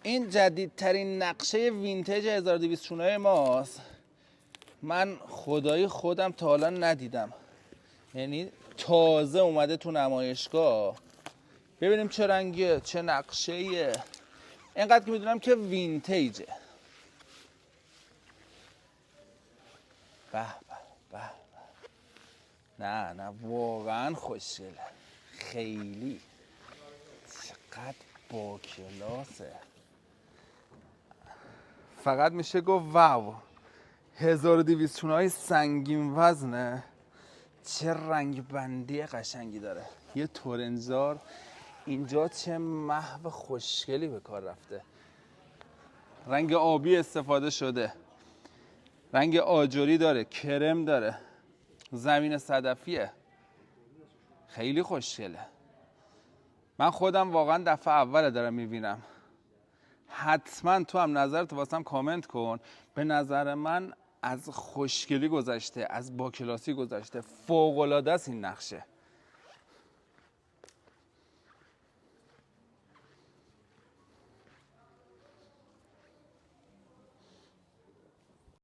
این جدیدترین نقشه وینتج 1200 چونای ماست. من خدایی خودم تا حالا ندیدم، یعنی تازه اومده تو نمایشگاه. ببینیم چه رنگیه، چه نقشه‌ایه. اینقدر که میدونم که وینتیجه. به به به. نه واقعا خوشگله، خیلی چقدر با کلاسه. فقط میشه گفت واو. 1200 چونهای سنگین وزنه، چه رنگ بندی قشنگی داره. یه تورنزار اینجا چه محو خوشگلی به کار رفته. رنگ آبی استفاده شده، رنگ آجری داره، کرم داره، زمین صدفیه، خیلی خوشگله. من خودم واقعا دفعه اول دارم میبینم. حتما تو هم نظرت واسم کامنت کن. به نظر من از خوشگلی گذشته، از باکلاسی گذشته، فوق‌العاده است این نقشه.